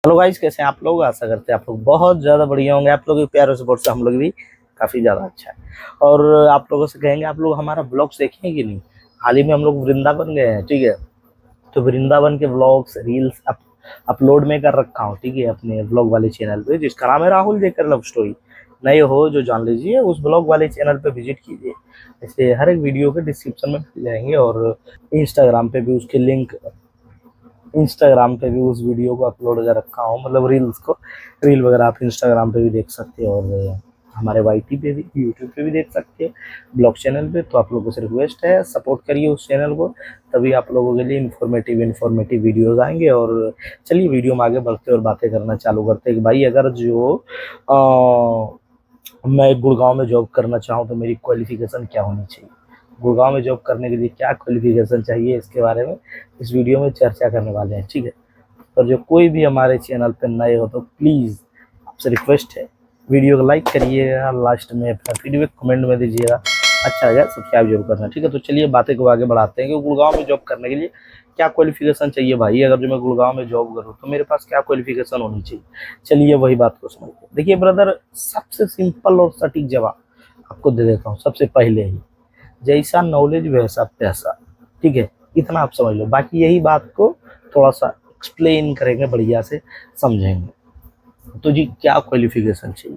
Hello guys, कैसे हैं आप लोग। आशा करते हैं आप लोग बहुत ज़्यादा बढ़िया होंगे। आप लोगों के प्यार और सपोर्ट से हम लोग भी काफ़ी ज़्यादा अच्छा है। और आप लोगों से कहेंगे, आप लोग हमारा ब्लॉग्स देखे हैं कि नहीं। हाल ही में हम लोग वृंदावन गए हैं, ठीक है। तो वृंदावन के व्लॉग्स रील्स अपलोड में कर रखा हूँ, ठीक है, अपने ब्लॉग वाले चैनल पे, जिसका नाम है राहुल जेकर लव स्टोरी। नए हो जो जान लीजिए, उस ब्लॉग वाले चैनल पे विजिट कीजिए। ऐसे हर एक वीडियो के डिस्क्रिप्शन में मिल जाएंगे। और इंस्टाग्राम पे भी उसके लिंक, इंस्टाग्राम पे भी उस वीडियो को अपलोड कर रखा हूँ, मतलब रील्स को। रील वगैरह आप इंस्टाग्राम पे भी देख सकते हो, और हमारे वाईटी पे भी, यूट्यूब पे भी देख सकते हैं, ब्लॉग चैनल पे। तो आप लोगों से रिक्वेस्ट है, सपोर्ट करिए उस चैनल को, तभी आप लोगों के लिए इन्फॉर्मेटिव वीडियोस आएंगे। और चलिए वीडियो में आगे बढ़ते और बातें करना चालू करते हैं कि भाई, अगर जो मैं गुड़गांव में जॉब करना चाहूँ तो मेरी क्वालिफिकेशन क्या होनी चाहिए, गुड़गांव में जॉब करने के लिए क्या क्वालिफिकेशन चाहिए, इसके बारे में इस वीडियो में चर्चा करने वाले हैं, ठीक है। और जो कोई भी हमारे चैनल पर नए हो तो प्लीज़ आपसे रिक्वेस्ट है, वीडियो को लाइक करिएगा, लास्ट में अपना फीडबैक कमेंट में दीजिएगा, अच्छा लगा सब्सक्राइब जरूर करना, ठीक है। तो चलिए बातें को आगे बढ़ाते हैं कि गुड़गांव में जॉब करने के लिए क्या क्वालिफिकेशन चाहिए भाई। अगर जो मैं गुड़गांव में जॉब करूँ तो मेरे पास क्या क्वालिफिकेशन होनी चाहिए। चलिए वही बात को समझते हैं। देखिए ब्रदर, सबसे सिंपल और सटीक जवाब आपको दे देता हूँ सबसे पहले ही, जैसा नॉलेज वैसा पैसा, ठीक है। इतना आप समझ लो, बाकी यही बात को थोड़ा सा एक्सप्लेन करेंगे, बढ़िया से समझेंगे। तो जी क्या क्वालिफिकेशन चाहिए,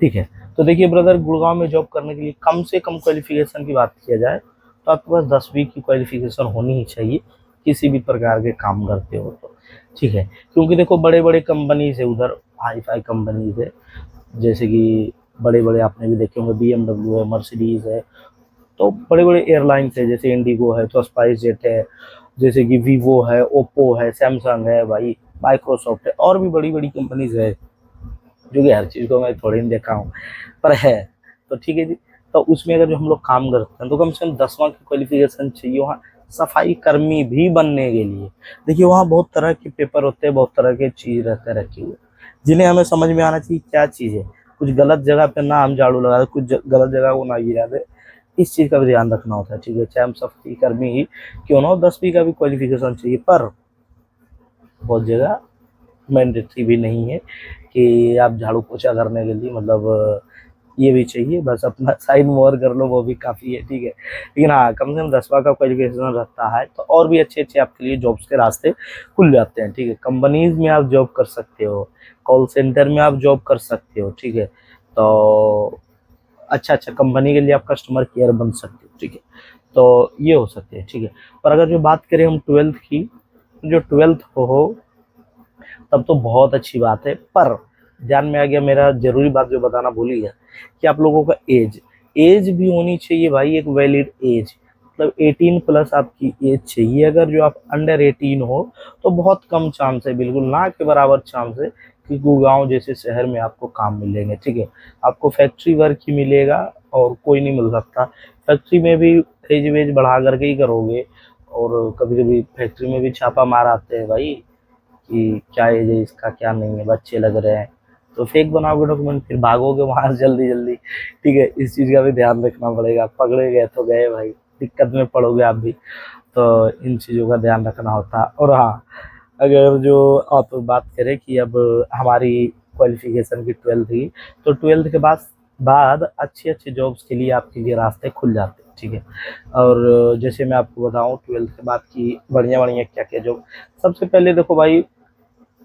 ठीक है। तो देखिए ब्रदर, गुड़गांव में जॉब करने के लिए कम से कम क्वालिफिकेशन की बात किया जाए तो आपके पास 10वीं की क्वालिफिकेशन होनी ही चाहिए, किसी भी प्रकार के काम करते हो तो, ठीक है। क्योंकि देखो बड़े बड़े कंपनीज है उधर, हाई फाई कंपनीज है, जैसे कि बड़े बड़े आपने भी देखे होंगे, BMW है, मर्सिडीज है। तो बड़े बड़े एयरलाइंस है, जैसे इंडिगो है, तो स्पाइस जेट है, जैसे कि वीवो है, ओप्पो है, सैमसंग है भाई, माइक्रोसॉफ्ट है, और भी बड़ी बड़ी कंपनीज है, जो कि हर चीज़ को मैं थोड़ी नहीं देखा हूँ पर है। तो ठीक है जी। तो उसमें अगर जो हम लोग काम करते हैं तो कम से कम 10वां की क्वालिफिकेशन चाहिए वहाँ सफाई कर्मी भी बनने के लिए। देखिए वहाँ बहुत तरह के पेपर होते हैं, बहुत तरह के चीज़ रहते रखे हुए, जिन्हें हमें समझ में आना चाहिए क्या चीज़ है। कुछ गलत जगह पे ना हम झाड़ू लगा दे, कुछ गलत जगह को ना गिरा दे, इस चीज़ का भी ध्यान रखना होता है, ठीक है। चाहे हम सफाई कर्मी ही क्यों ना हो, 10वीं का भी क्वालिफिकेशन चाहिए। पर बहुत जगह मैंडेटरी भी नहीं है कि आप झाड़ू पोछा करने के लिए, मतलब ये भी चाहिए, बस अपना साइन मोहर कर लो, वो भी काफ़ी है, ठीक है। लेकिन हाँ, कम से कम 10वां का क्वालिफिकेशन रहता है तो और भी अच्छे अच्छे आपके लिए जॉब्स के रास्ते खुल जाते हैं, ठीक है। कंपनीज में आप जॉब कर सकते हो, कॉल सेंटर में आप जॉब कर सकते हो, ठीक है। तो अच्छा अच्छा कंपनी के लिए आप कस्टमर केयर बन सकते हो, ठीक है। तो ये हो सकते हैं, ठीक है। पर अगर जो बात करें हम 12th की, जो 12th हो तब तो बहुत अच्छी बात है। पर ध्यान में आ गया, मेरा जरूरी बात जो बताना भूल ही गया, कि आप लोगों का एज एज भी होनी चाहिए भाई, एक वैलिड एज, मतलब 18 प्लस आपकी एज चाहिए। अगर जो आप अंडर 18 हो तो बहुत कम चांस है, बिल्कुल ना के बराबर चांस है कि गुड़गांव जैसे शहर में आपको काम मिलेंगे, ठीक है। आपको फैक्ट्री वर्क ही मिलेगा और कोई नहीं मिल सकता। फैक्ट्री में भी एज वेज बढ़ा करके ही करोगे, और कभी कभी फैक्ट्री में भी छापा मार आते हैं भाई कि क्या एज है इसका, क्या नहीं है, बच्चे लग रहे हैं, तो फेक बनाओगे डॉक्यूमेंट, फिर भागोगे वहाँ से जल्दी जल्दी, ठीक है। इस चीज़ का भी ध्यान रखना पड़ेगा, पकड़े गए तो गए भाई, दिक्कत में पड़ोगे आप भी। तो इन चीज़ों का ध्यान रखना होता है। और हाँ, अगर जो आप बात करें कि अब हमारी क्वालिफिकेशन की 12th की, तो 12th के बाद अच्छे अच्छे जॉब्स के लिए आपके लिए रास्ते खुल जाते हैं, ठीक है। और जैसे मैं आपको बताऊं 12th के बाद की बढ़िया बढ़िया क्या क्या जॉब, सबसे पहले देखो भाई,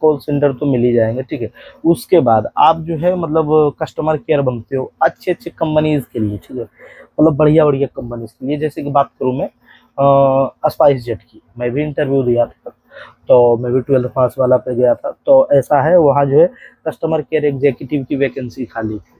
कॉल सेंटर तो मिल ही जाएंगे, ठीक है। उसके बाद आप जो है मतलब कस्टमर केयर बनते हो अच्छे अच्छे कंपनीज के लिए, ठीक है, मतलब बढ़िया बढ़िया कंपनीज के लिए। जैसे कि बात करूँ मैं स्पाइस जेट की, मैं भी इंटरव्यू दिया था, तो मैं भी 12th पास वाला पे गया था। तो ऐसा है, वहाँ जो है कस्टमर केयर एग्जीक्यूटिव की वैकेंसी खाली थी,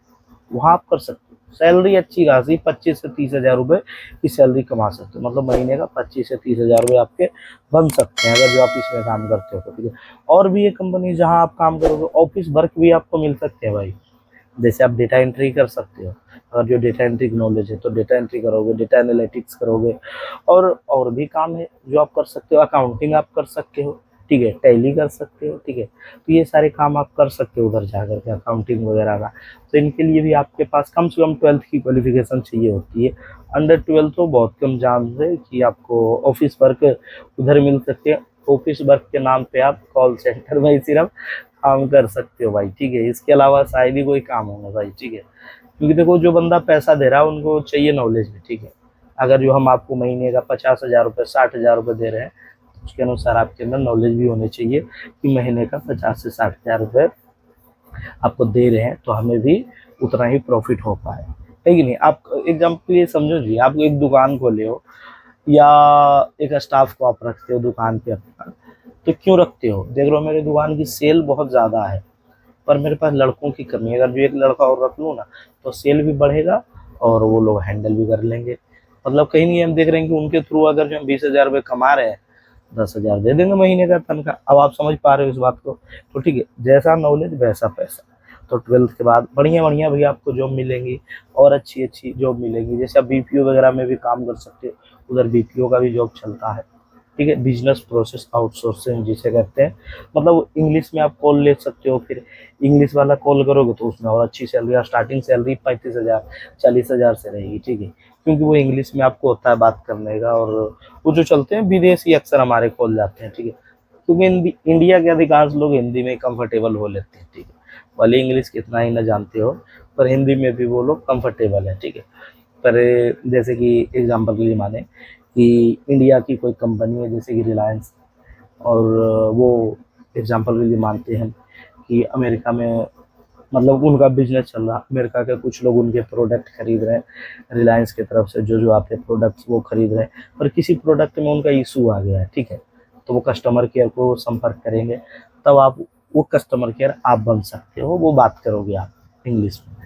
वहाँ आप कर सकते हो। सैलरी अच्छी खासी 25 से 30 हज़ार रुपये की सैलरी कमा सकते हो, मतलब महीने का 25 से 30 हज़ार रुपये आपके बन सकते हैं अगर जो आप इसमें काम करते हो, ठीक है। और भी ये कंपनी जहाँ आप काम करोगे, ऑफिस वर्क भी आपको मिल सकते हैं भाई। जैसे आप डेटा एंट्री कर सकते हो, अगर जो डेटा एंट्री की नॉलेज है तो डेटा एंट्री करोगे, डेटा एनालिटिक्स करोगे, और भी काम है जो आप कर सकते हो। अकाउंटिंग आप कर सकते हो, ठीक है, टैली कर सकते हो, ठीक है। तो ये सारे काम आप कर सकते हो उधर जा करके, अकाउंटिंग वगैरह का। तो इनके लिए भी आपके पास कम से कम 12th की क्वालिफिकेशन चाहिए होती है। अंडर 12 तो बहुत कम चांस है कि आपको ऑफिस वर्क उधर मिल सकते हैं। ऑफिस वर्क के नाम पे आप कॉल सेंटर में ही सिर्फ काम कर सकते हो भाई, ठीक है। इसके अलावा शायद ही कोई काम होगा भाई, ठीक है। क्योंकि देखो जो बंदा पैसा दे रहा है उनको चाहिए नॉलेज भी, ठीक है। अगर जो हम आपको महीने का 50,000 रुपये 60,000 रुपये दे रहे हैं, तो उसके अनुसार आपके अंदर नॉलेज भी होनी चाहिए कि महीने का 50 से 60 हज़ार रुपये आपको दे रहे हैं तो हमें भी उतना ही प्रॉफिट हो पाए, है कि नहीं। आप एग्जाम्पल ये समझो जी, आप एक दुकान खोले हो या एक स्टाफ को आप रखते हो दुकान पे अपना, तो क्यों रखते हो, देख लो मेरी दुकान की सेल बहुत ज़्यादा है पर मेरे पास लड़कों की कमी है, अगर जो एक लड़का और रख लूँ ना तो सेल भी बढ़ेगा और वो लोग हैंडल भी कर लेंगे। मतलब कहीं नहीं हम देख रहे हैं कि उनके थ्रू अगर जो हम 20,000 रुपये कमा रहे हैं, 10,000 दे देंगे महीने का तनख्वाह। अब आप समझ पा रहे हो इस बात को। तो ठीक है, जैसा नॉलेज वैसा पैसा। तो 12th के बाद बढ़िया बढ़िया भी आपको जॉब मिलेंगी और अच्छी अच्छी जॉब मिलेगी। जैसे आप बीपीओ वगैरह में भी काम कर सकते हो, उधर बीपीओ का भी जॉब चलता है, ठीक है। बिजनेस प्रोसेस आउटसोर्सिंग जिसे कहते हैं, मतलब इंग्लिश में आप कॉल ले सकते हो, फिर इंग्लिश वाला कॉल करोगे तो उसमें और अच्छी सैलरी, स्टार्टिंग सैलरी 35,000 40,000 से रहेगी, ठीक है। क्योंकि वो इंग्लिश में आपको होता है बात करने का, और वो जो चलते हैं विदेशी अक्सर हमारे कॉल जाते हैं, ठीक है। क्योंकि इंडिया के अधिकांश लोग हिंदी में कंफर्टेबल हो लेते हैं, ठीक है। भले इंग्लिश कितना ही ना जानते हो पर हिंदी में भी वो लोग कंफर्टेबल है, ठीक है। पर जैसे कि एग्जांपल के लिए माने कि इंडिया की कोई कंपनी है जैसे कि रिलायंस, और वो एग्जांपल के लिए मानते हैं कि अमेरिका में मतलब उनका बिजनेस चल रहा, अमेरिका के कुछ लोग उनके प्रोडक्ट खरीद रहे हैं, रिलायंस की तरफ से जो जो आते हैं प्रोडक्ट्स वो खरीद रहे हैं, पर किसी प्रोडक्ट में उनका इशू आ गया है, ठीक है। तो वो कस्टमर केयर को संपर्क करेंगे, तब आप वो कस्टमर केयर आप बन सकते हो, वो बात करोगे आप इंग्लिश में।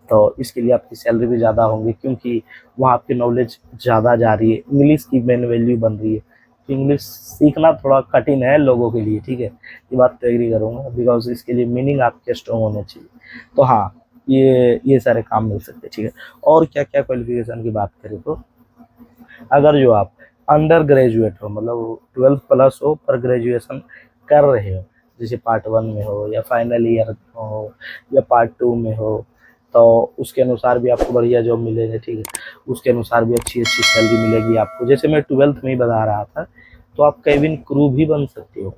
तो इसके लिए आपकी सैलरी भी ज़्यादा होंगी क्योंकि वहाँ आपकी नॉलेज ज़्यादा जा रही है, इंग्लिश की मेन वैल्यू बन रही है। तो इंग्लिश सीखना थोड़ा कठिन है लोगों के लिए, ठीक है। ये बात तो एग्री करूँगा, बिकॉज इसके लिए मीनिंग आपके स्ट्रॉन्ग होने चाहिए। तो हाँ, ये सारे काम मिल सकते हैं, ठीक है। और क्या क्या क्वालिफिकेशन की बात करें तो अगर जो आप अंडर ग्रेजुएट हो, मतलब 12th प्लस हो पर ग्रेजुएशन कर रहे हो, जैसे पार्ट 1 में हो या फाइनल ईयर में हो या पार्ट 2 में हो, तो उसके अनुसार भी आपको बढ़िया जॉब मिलेगी, ठीक है। उसके अनुसार भी अच्छी अच्छी सैलरी मिलेगी आपको। जैसे मैं 12th में ही बता रहा था, तो आप केबिन क्रू भी बन सकते हो।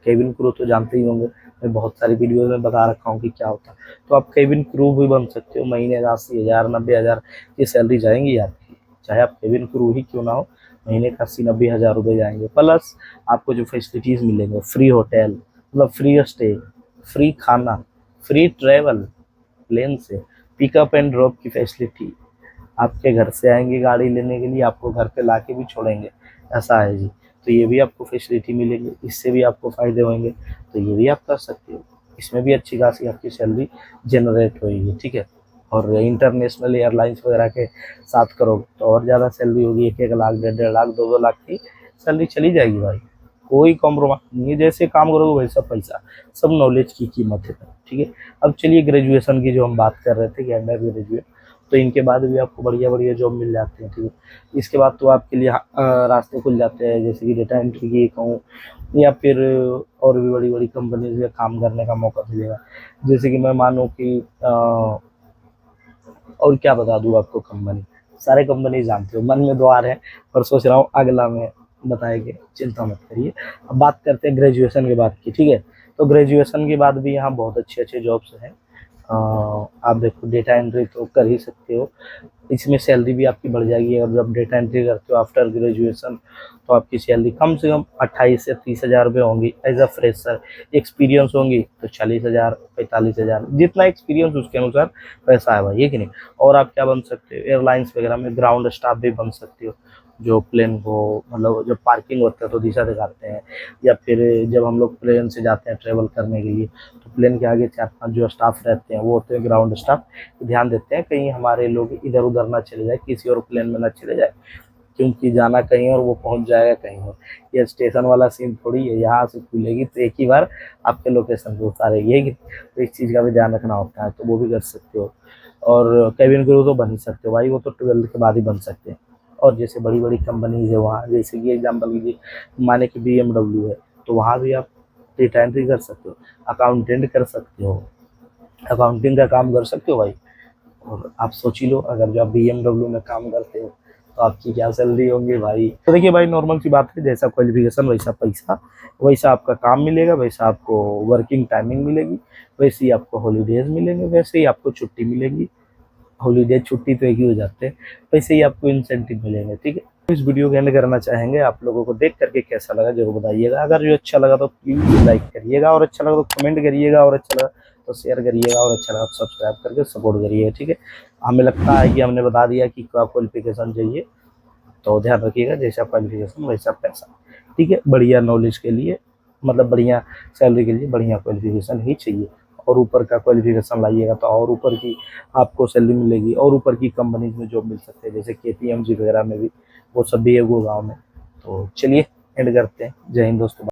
केबिन क्रू तो जानते ही होंगे, मैं बहुत सारी वीडियोज में बता रखा हूँ कि क्या होता है। तो आप केबिन क्रू भी बन सकते हो, महीने का 80,000 90,000 की सैलरी जाएंगी आपकी, चाहे आप केबिन क्रू ही क्यों ना हो। महीने का 80-90 हज़ार रुपये जाएंगे, प्लस आपको जो फैसिलिटीज़ मिलेंगे, फ्री होटल मतलब फ्री स्टे, फ्री खाना, फ्री ट्रैवल प्लेन से, पिकअप एंड ड्रॉप की फैसिलिटी, आपके घर से आएंगे गाड़ी लेने के लिए, आपको घर पे ला के भी छोड़ेंगे, ऐसा है जी। तो ये भी आपको फैसिलिटी मिलेगी, इससे भी आपको फ़ायदे होंगे, तो ये भी आप कर सकते हो। इसमें भी अच्छी खासी आपकी सैलरी जनरेट होगी, ठीक है। और इंटरनेशनल एयरलाइंस वगैरह के साथ करोगे तो और ज़्यादा सैलरी होगी, 1-1 लाख 1.5-1.5 लाख 2-2 लाख की सैलरी चली जाएगी भाई। कोई कॉम्प्रोमाइज़ नहीं है, जैसे काम करोगे वैसा पैसा, सब नॉलेज की कीमत है, ठीक है। अब चलिए ग्रेजुएशन की जो हम बात कर रहे थे कि अंडर ग्रेजुएट, तो इनके बाद भी आपको बढ़िया बढ़िया जॉब मिल जाती है, ठीक है। इसके बाद तो आपके लिए रास्ते खुल जाते हैं, जैसे कि डेटा एंट्री की कहूँ या फिर और भी बड़ी बड़ी कंपनीज में काम करने का मौका मिलेगा। जैसे कि मैं मानूँ कि और क्या बता दूँ आपको, कंपनी सारे कंपनी जानते हो, मन में द्वार है पर सोच रहा हूँ अगला में बताएंगे, चिंता मत करिए। अब बात करते हैं ग्रेजुएशन के बाद की, ठीक है। तो ग्रेजुएशन के बाद भी यहाँ बहुत अच्छे अच्छे जॉब्स हैं। आप देखो डेटा एंट्री तो कर ही सकते हो, इसमें सैलरी भी आपकी बढ़ जाएगी। और जब डेटा एंट्री करते हो आफ्टर ग्रेजुएशन, तो आपकी सैलरी कम से कम 28 से 30 हज़ार रुपये होंगी एज अ फ्रेशर। एक्सपीरियंस होंगी तो 40,000 45,000, जितना एक्सपीरियंस उसके अनुसार पैसा है भाई, ये कि नहीं। और आप क्या बन सकते हो, एयरलाइंस वगैरह में ग्राउंड स्टाफ भी बन सकते हो, जो प्लेन को मतलब जब पार्किंग होता है तो दिशा दिखाते हैं, या फिर जब हम लोग प्लेन से जाते हैं ट्रेवल करने के लिए, तो प्लेन के आगे 4-5 जो स्टाफ रहते हैं वो होते हैं ग्राउंड स्टाफ, ध्यान देते हैं कहीं हमारे लोग इधर उधर ना चले जाए, किसी और प्लेन में ना चले जाए, क्योंकि जाना कहीं और वो पहुंच जाएगा कहीं और। ये स्टेशन वाला सीन थोड़ी है, यहाँ से खुलेगी तो एक ही बार आपके लोकेशन पे उतारेगी, है कि। तो इस चीज़ का भी ध्यान रखना होता है, तो वो भी कर सकते हो। और कैबिन क्रू तो बन ही सकते हो भाई, वो तो 12th के बाद ही बन सकते हैं। और जैसे बड़ी बड़ी कंपनीज है वहाँ, जैसे कि एग्जाम्पल लीजिए, माने कि BMW है, तो वहाँ भी आप डेटा एंट्री कर सकते हो, अकाउंटेंट कर सकते हो, अकाउंटिंग का काम कर सकते हो भाई। और आप सोच ही लो, अगर जो आप BMW में काम करते हो तो आपकी क्या सैलरी होंगी भाई। तो देखिए भाई, नॉर्मल सी बात है, जैसा क्वालिफिकेशन वैसा पैसा, वैसा आपका काम मिलेगा, वैसा आपको वर्किंग टाइमिंग मिलेगी, वैसे ही आपको हॉलीडेज मिलेंगे, वैसे ही आपको छुट्टी मिलेगी। हॉलीडे छुट्टी तो एक ही हो जाते हैं, वैसे ही आपको इंसेंटिव मिलेंगे, ठीक है। तो इस वीडियो को एंड करना चाहेंगे, आप लोगों को देख करके कैसा लगा जरूर बताइएगा। अगर जो अच्छा लगा तो प्लीज़ लाइक करिएगा, और अच्छा लगा तो कमेंट करिएगा, और अच्छा लगा तो शेयर करिएगा, और अच्छा लगा तो सब्सक्राइब करके सपोर्ट करिएगा, ठीक है। हमें लगता है कि हमने बता दिया कि क्या क्वालिफिकेशन चाहिए, तो ध्यान रखिएगा, जैसा क्वालिफिकेशन वैसा पैसा, ठीक है। बढ़िया नॉलेज के लिए, मतलब बढ़िया सैलरी के लिए बढ़िया क्वालिफिकेशन ही चाहिए, और ऊपर का क्वालिफिकेशन लाइएगा तो और ऊपर की आपको सैलरी मिलेगी, और ऊपर की कंपनीज में जॉब मिल सकते हैं, जैसे KPMG वगैरह में भी, वो सब भी है गुड़गांव में। तो चलिए एंड करते हैं। जय हिंद दोस्तों।